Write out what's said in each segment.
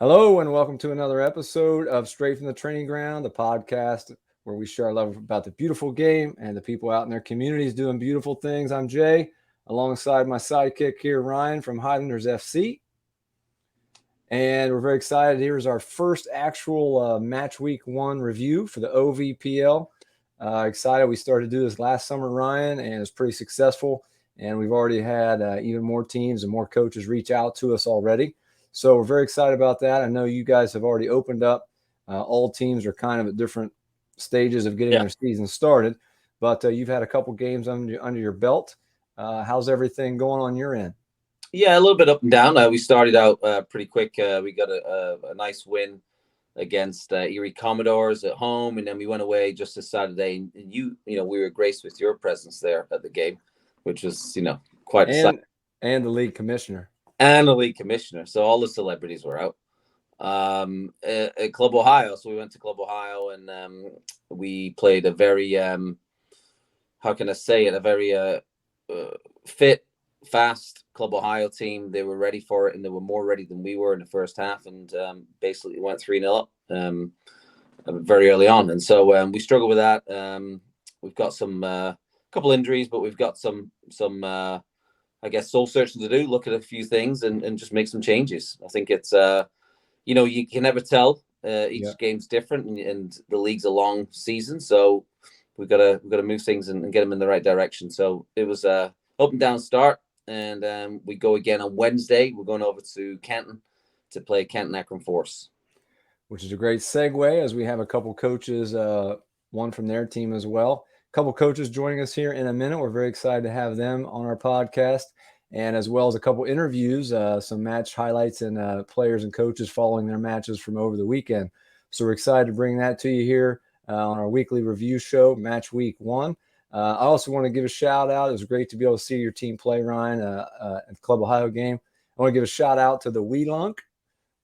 Hello, and welcome to another episode of Straight from the Training Ground, the podcast where we share our love about the beautiful game and the people out in their communities doing beautiful things. I'm Jay, alongside my sidekick here, Ryan from Highlanders FC. And we're very excited. Here's our first actual match week 1 review for the OVPL. Excited. We started to do this last summer, Ryan, and it's pretty successful. And we've already had even more teams and more coaches reach out to us already. So we're very excited about that. I know you guys have already opened up. All teams are kind of at different stages of getting their season started, but you've had a couple games under your belt. How's everything going on your end? Yeah, a little bit up and down. We started out pretty quick. We got a nice win against Erie Commodores at home, and then we went away just this Saturday. And we were graced with your presence there at the game, which was quite a sight. And the league commissioner. And the league commissioner. So all the celebrities were out at Club Ohio. So we went to Club Ohio and we played a very, how can I say it, a very fit, fast Club Ohio team. They were ready for it, and they were more ready than we were in the first half, and basically went 3-0 up very early on. And so we struggled with that. We've got some couple injuries, but we've got some I guess soul searching to do, look at a few things and just make some changes. I think it's you can never tell. Each game's different, and the league's a long season, so we've got to move things and get them in the right direction. So it was a up and down start, and we go again on Wednesday. We're going over to Canton to play Canton Akron Force, which is a great segue as we have a couple coaches, one from their team as well. Couple coaches joining us here in a minute. We're very excited to have them on our podcast, and as well as a couple interviews, some match highlights and players and coaches following their matches from over the weekend. So we're excited to bring that to you here on our weekly review show, Match Week 1. I also want to give a shout out. It was great to be able to see your team play, Ryan, at the Club Ohio game. I want to give a shout out to the Weelunk,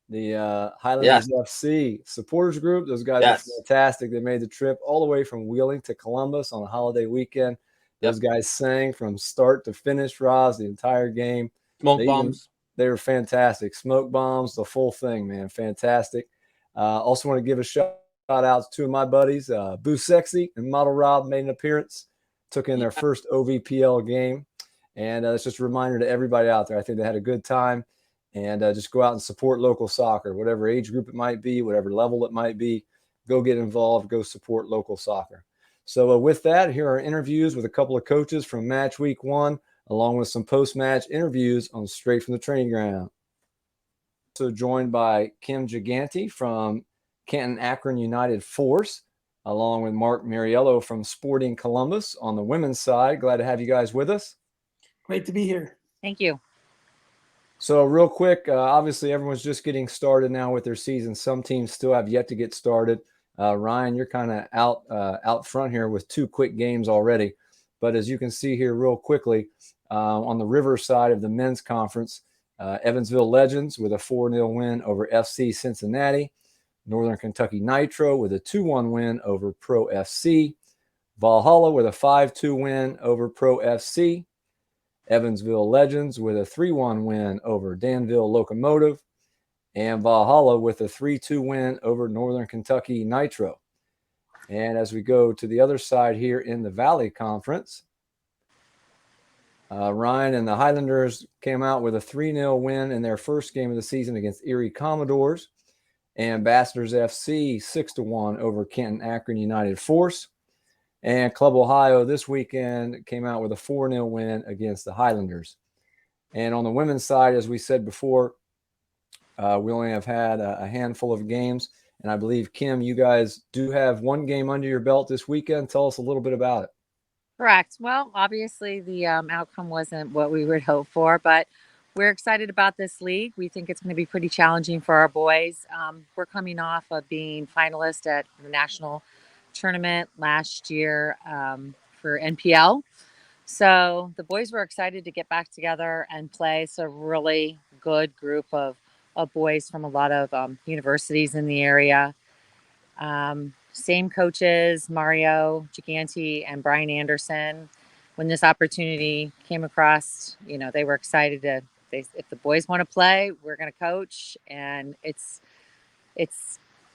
the Highlanders FC supporters group. Those guys are fantastic. They made the trip all the way from Wheeling to Columbus on a holiday weekend. Those guys sang from start to finish, Roz, the entire game. Smoke bombs. They were fantastic. Smoke bombs, the full thing, man. Fantastic. Also want to give a shout out to two of my buddies. Boo Sexy and Model Rob made an appearance, took in their first OVPL game. And it's just a reminder to everybody out there. I think they had a good time. And just go out and support local soccer, whatever age group it might be, whatever level it might be. Go get involved. Go support local soccer. So with that, here are interviews with a couple of coaches from Match Week 1, along with some post-match interviews on Straight from the Training Ground. So joined by Kim Giganti from Canton Akron United Force, along with Mark Miriello from Sporting Columbus on the women's side. Glad to have you guys with us. Great to be here. Thank you. So real quick, obviously everyone's just getting started now with their season. Some teams still have yet to get started. Ryan, you're kind of out front here with 2 quick games already. But as you can see here real quickly, on the river side of the men's conference, Evansville Legends with a 4-0 win over FC Cincinnati. Northern Kentucky Nitro with a 2-1 win over Pro FC. Valhalla with a 5-2 win over Pro FC. Evansville Legends with a 3-1 win over Danville Locomotive, and Valhalla with a 3-2 win over Northern Kentucky Nitro. And as we go to the other side here in the Valley Conference, Ryan and the Highlanders came out with a 3-0 win in their first game of the season against Erie Commodores. Ambassadors FC 6-1 over Canton Akron United Force. And Club Ohio this weekend came out with a 4-0 win against the Highlanders. And on the women's side, as we said before, we only have had a handful of games. And I believe, Kim, you guys do have 1 game under your belt this weekend. Tell us a little bit about it. Correct. Well, obviously the outcome wasn't what we would hope for, but we're excited about this league. We think it's going to be pretty challenging for our boys. We're coming off of being finalists at the national tournament last year for NPL. So the boys were excited to get back together and play. It's a really good group of boys from a lot of universities in the area. Same coaches, Mario Giganti and Brian Anderson. When this opportunity came across, they were excited to if the boys want to play, we're going to coach, and it's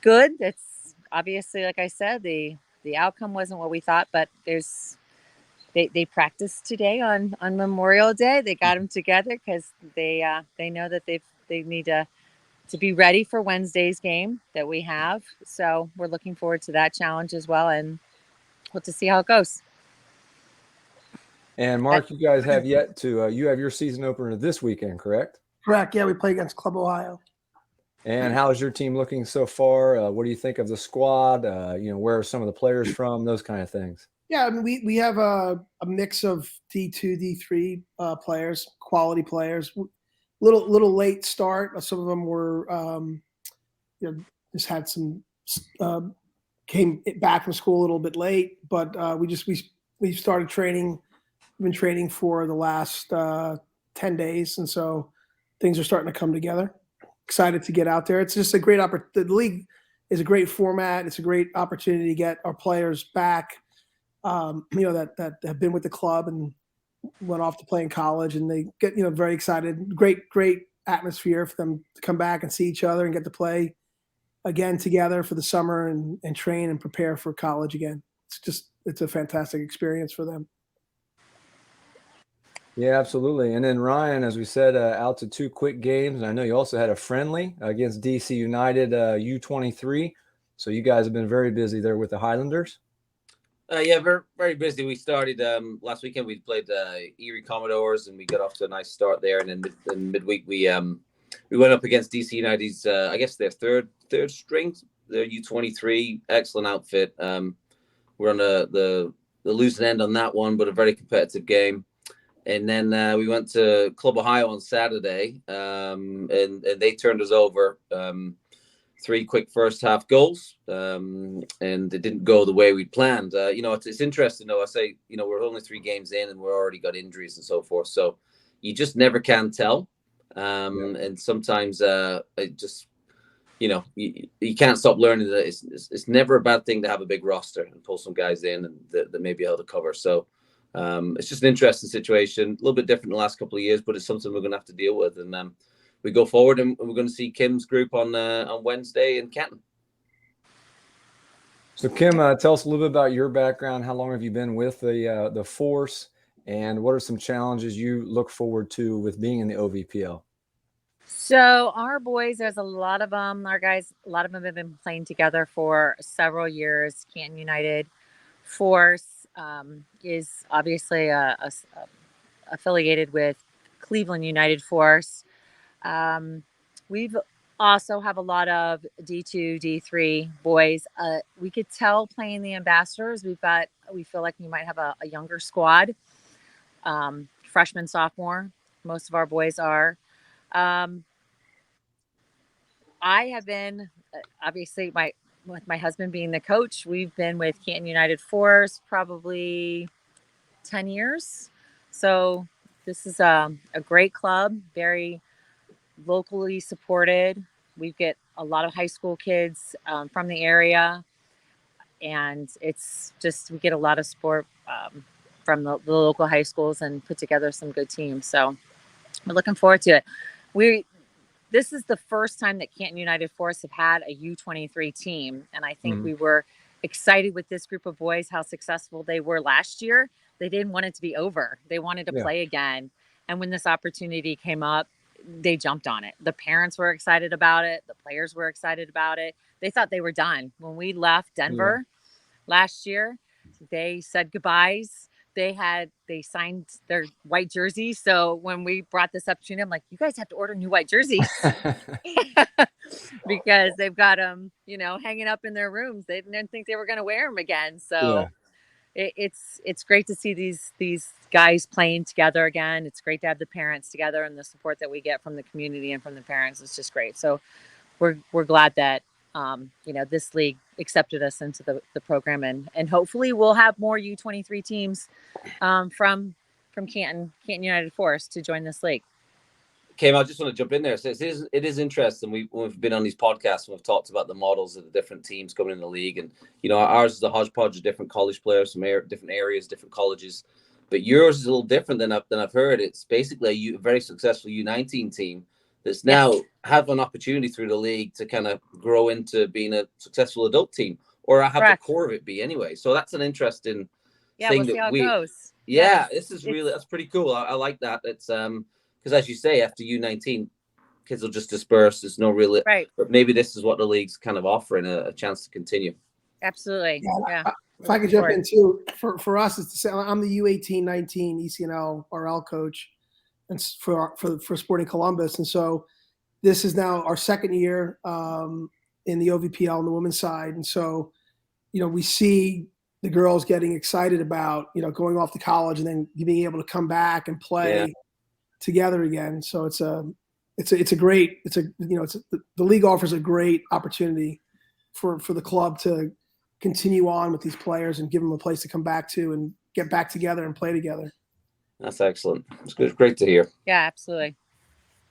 good. It's obviously, like I said, the outcome wasn't what we thought, but they practiced today on Memorial Day. They got them together because they know that they need to be ready for Wednesday's game that we have. So we're looking forward to that challenge as well, and we'll to see how it goes. And Mark, you guys have yet to you have your season opener this weekend, correct? Correct. Yeah, we play against Club Ohio. And how is your team looking so far? What do you think of the squad? Where are some of the players from? Those kind of things. Yeah, I mean, we have a mix of D2, D3 players, quality players. Little late start. Some of them were just had some came back from school a little bit late, but we started training. We've been training for the last 10 days, and so things are starting to come together. Excited to get out there. It's just a great opportunity. The league is a great format. It's a great opportunity to get our players back, that have been with the club and went off to play in college, and they get, very excited. Great atmosphere for them to come back and see each other and get to play again together for the summer and train and prepare for college again. It's a fantastic experience for them. Yeah, absolutely. And then Ryan, as we said, out to 2 quick games. And I know you also had a friendly against DC United U23. So you guys have been very busy there with the Highlanders. Yeah, very, very busy. We started last weekend. We played Erie Commodores, and we got off to a nice start there. And then in midweek, we went up against DC United's, I guess their third string, their U23, excellent outfit. We're on the losing end on that one, but a very competitive game. And then we went to Club Ohio on Saturday, and they turned us over 3 quick first half goals, and it didn't go the way we'd planned. It's interesting though. I say, we're only 3 games in, and we're already got injuries and so forth. So you just never can tell, and sometimes it just, you can't stop learning that it's never a bad thing to have a big roster and pull some guys in and that may be able to cover. So. It's just an interesting situation, a little bit different the last couple of years, but it's something we're going to have to deal with. And we go forward, and we're going to see Kim's group on Wednesday in Canton. So Kim, tell us a little bit about your background. How long have you been with the force, and what are some challenges you look forward to with being in the OVPL? So our boys, there's a lot of them. Our guys, a lot of them have been playing together for several years. Canton United Force is obviously affiliated with Cleveland United Force. We've also have a lot of D2, D3 boys. We could tell playing the ambassadors. We feel like we might have a younger squad, freshman, sophomore. Most of our boys are. I have been obviously with my husband being the coach, we've been with Canton United Force probably 10 years. So this is a great club, very locally supported. We get a lot of high school kids from the area, and it's just, we get a lot of support from the local high schools and put together some good teams. So we're looking forward to it. This is the first time that Canton United Force have had a U23 team. And I think we were excited with this group of boys, how successful they were last year. They didn't want it to be over. They wanted to play again. And when this opportunity came up, they jumped on it. The parents were excited about it. The players were excited about it. They thought they were done. When we left Denver last year, they said goodbyes. They signed their white jerseys. So when we brought this up to them, I'm like, you guys have to order new white jerseys because they've got them, hanging up in their rooms. They didn't think they were going to wear them again. So it's great to see these guys playing together again. It's great to have the parents together, and the support that we get from the community and from the parents is just great. So we're glad that this league accepted us into the program, and hopefully we'll have more U23 teams from Canton United Force to join this league. Kim, I just want to jump in there. So it is interesting. We've been on these podcasts and we've talked about the models of the different teams coming in the league, and ours is a hodgepodge of different college players from different areas, different colleges. but yours is a little different than I've heard. It's basically a very successful U19 team that's now have an opportunity through the league to kind of grow into being a successful adult team, or have the core of it be anyway. So that's an interesting thing. We'll see how it goes. This is that's pretty cool. I like that. It's because as you say, after U19, kids will just disperse. There's no real but maybe this is what the league's kind of offering, a chance to continue. Absolutely. Yeah. If I could jump in too, for us, it's the same. I'm the U18-19 ECNL RL coach, and for Sporting Columbus, and so this is now our second year in the OVPL on the women's side, and so we see the girls getting excited about going off to college and then being able to come back and play together again. So the league offers a great opportunity for the club to continue on with these players and give them a place to come back to and get back together and play together. That's excellent. It's good. Great to hear. Yeah, absolutely.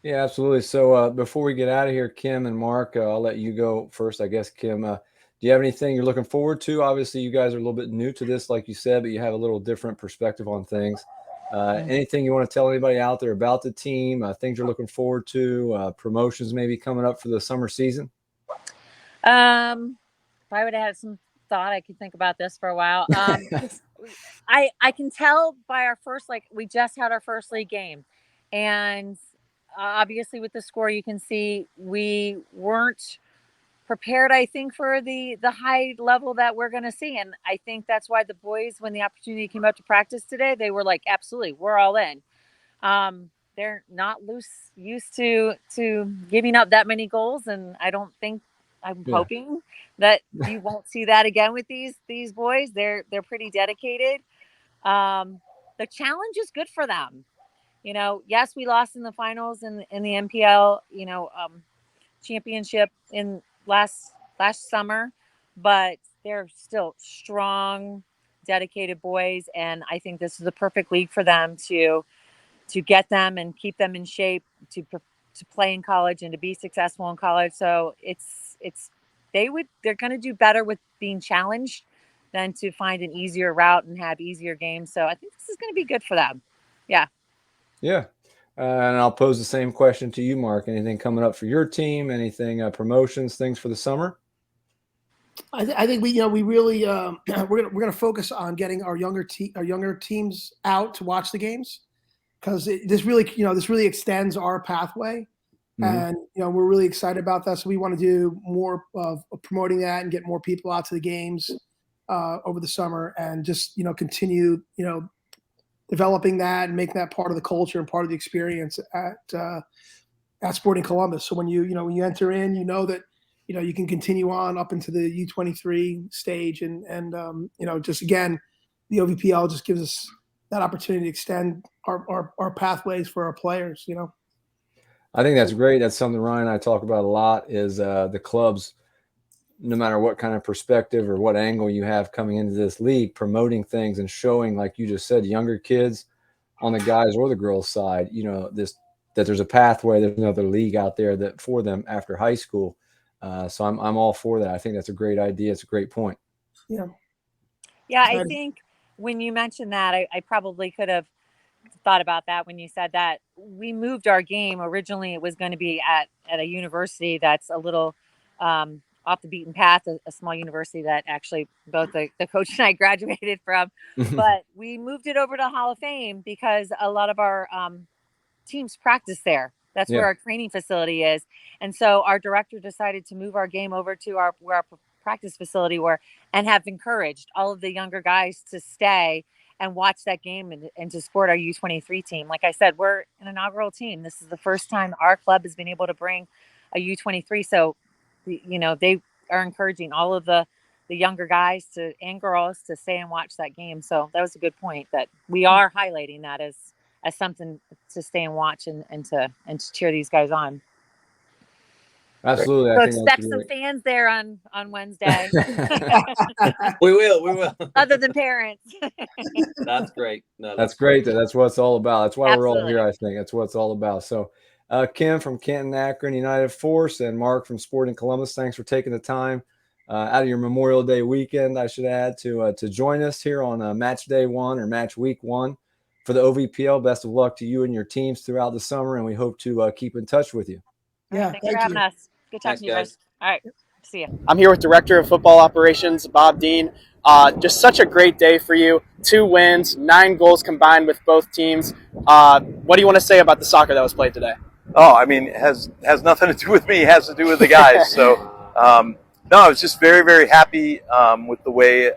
Yeah, absolutely. So before we get out of here, Kim and Mark, I'll let you go first, I guess. Kim, do you have anything you're looking forward to? Obviously, you guys are a little bit new to this, like you said, but you have a little different perspective on things. Anything you want to tell anybody out there about the team, things you're looking forward to, promotions maybe coming up for the summer season? If I would have had some thought, I could think about this for a while. I can tell by our first, we just had our first league game, and obviously with the score, you can see we weren't prepared, I think, for the high level that we're going to see. And I think that's why the boys, when the opportunity came up to practice today, they were like, absolutely, we're all in. They're not used to giving up that many goals. And I'm hoping that you won't see that again with these boys. They're pretty dedicated. The challenge is good for them. Yes, we lost in the finals in the MPL, championship in last summer, but they're still strong, dedicated boys. And I think this is a perfect league for them to get them and keep them in shape to play in college and to be successful in college. So they're going to do better with being challenged than to find an easier route and have easier games. So I think this is going to be good for them. Yeah. Yeah. And I'll pose the same question to you, Mark. Anything coming up for your team? Anything, promotions, things for the summer? I think we really we're gonna focus on getting our younger teams out to watch the games, because this really extends our pathway, and we're really excited about that. So we want to do more of promoting that and get more people out to the games over the summer, and just continue developing that and making that part of the culture and part of the experience at Sporting Columbus. So when you enter in, that you can continue on up into the U23 stage, and just again, the OVPL just gives us that opportunity to extend our pathways for our players. I think that's great. That's something Ryan and I talk about a lot, is the clubs, no matter what kind of perspective or what angle you have coming into this league, promoting things and showing, like you just said, younger kids on the guys or the girls side, that there's a pathway, there's another league out there that for them after high school. So I'm all for that. I think that's a great idea. It's a great point. Yeah. Yeah. I think when you mentioned that, I probably could have thought about that when you said that. We moved our game. Originally, it was going to be at a university that's a little off the beaten path, a small university that actually both the coach and I graduated from. But we moved it over to Hall of Fame because a lot of our teams practice there. That's where our training facility is. And so our director decided to move our game over to our practice facility and have encouraged all of the younger guys to stay and watch that game and to support our U23 team. Like I said, we're an inaugural team. This is the first time our club has been able to bring a U23. So, they are encouraging all of the younger guys and girls to stay and watch that game. So that was a good point, that we are highlighting that as something to stay and watch and to cheer these guys on. Absolutely. So expect some fans there on Wednesday. We will. Other than parents. That's great. No, that's great. That's what it's all about. That's why Absolutely. We're all here, I think. That's what it's all about. So Kim from Canton, Akron United Force, and Mark from Sporting Columbus, thanks for taking the time out of your Memorial Day weekend, I should add, to join us here on match day 1 or match week 1 for the OVPL. Best of luck to you and your teams throughout the summer, and we hope to keep in touch with you. Yeah, Thanks for having us. Good talking Thanks, to you guys. All right. See ya. I'm here with Director of Football Operations, Bob Dean. Just such a great day for you. 2 wins, 9 goals combined with both teams. What do you want to say about the soccer that was played today? Oh, I mean, it has nothing to do with me. It has to do with the guys. So, no, I was just very, very happy with the way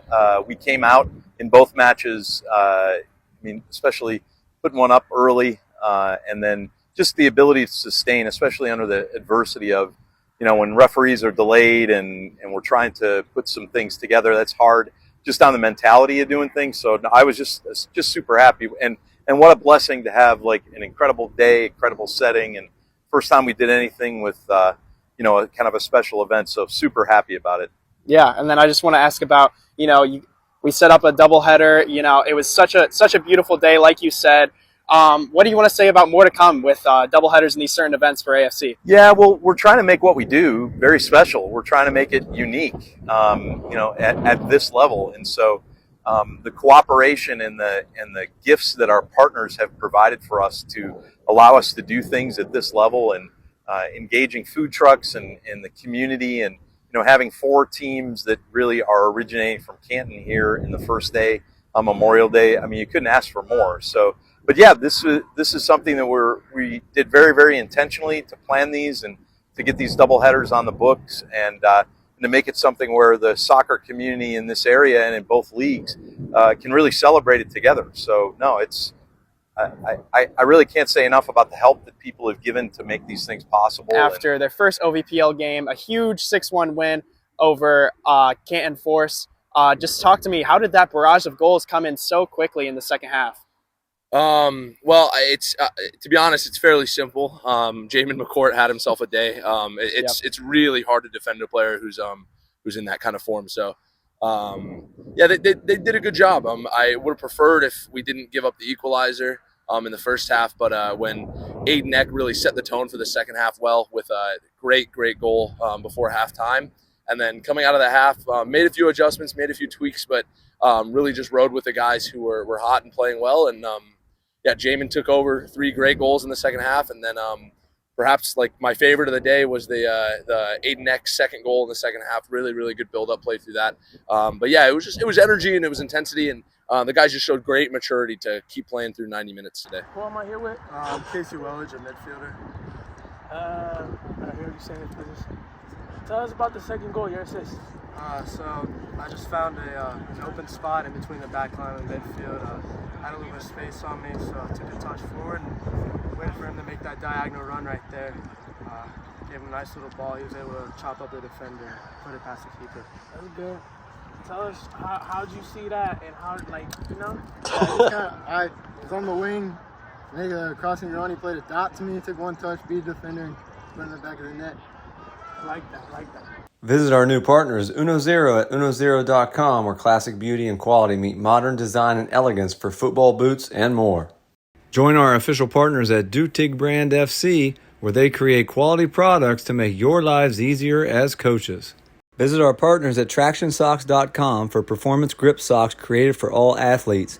we came out in both matches. I mean, especially putting one up early and then just the ability to sustain, especially under the adversity of, when referees are delayed and we're trying to put some things together. That's hard just on the mentality of doing things. So I was just super happy. And what a blessing to have like an incredible day, incredible setting, and first time we did anything with, a kind of a special event. So super happy about it. Yeah, and then I just want to ask about, we set up a doubleheader. It was such a beautiful day, like you said. What do you want to say about more to come with doubleheaders and these certain events for AFC? Yeah, well, we're trying to make what we do very special. We're trying to make it unique, at this level. And so the cooperation and the gifts that our partners have provided for us to allow us to do things at this level, and engaging food trucks and the community, and having 4 teams that really are originating from Canton here in the first day on Memorial Day. I mean, you couldn't ask for more. So, but yeah, this is something that we did very, very intentionally to plan these and to get these double headers on the books, and to make it something where the soccer community in this area and in both leagues can really celebrate it together. So no, I really can't say enough about the help that people have given to make these things possible. After their first OVPL game, a huge 6-1 win over Canton Force. Just talk to me. How did that barrage of goals come in so quickly in the second half? Well, it's to be honest, it's fairly simple. Jamin McCourt had himself a day. It's really hard to defend a player who's in that kind of form. So, yeah, they did a good job. I would have preferred if we didn't give up the equalizer in the first half, but when Aiden Eck really set the tone for the second half well with a great goal before halftime, and then coming out of the half, made a few adjustments, made a few tweaks, but really just rode with the guys who were hot and playing well. And yeah, Jamin took over 3 great goals in the second half, and then perhaps like my favorite of the day was the Aiden Eck second goal in the second half. Really good build up play through that. But yeah, it was energy and it was intensity, and the guys just showed great maturity to keep playing through 90 minutes today. Who am I here with? Casey Welledge, a midfielder. I hear you saying his position. Tell us about the second goal, your assist. So I just found an open spot in between the back line and midfield. Had a little bit of space on me, so I took a touch forward and waited for him to make that diagonal run right there. Gave him a nice little ball. He was able to chop up the defender and put it past the keeper. That was good. Tell us, how'd you see that, and how, I was on the wing, make a crossing run. He played a dot to me, took one touch, beat the defender, and put it in the back of the net. Like that. Visit our new partners, UnoZero, at unozero.com, where classic beauty and quality meet modern design and elegance for football boots and more. Join our official partners at Dutig Brand FC, where they create quality products to make your lives easier as coaches. Visit our partners at TractionSocks.com for performance grip socks created for all athletes.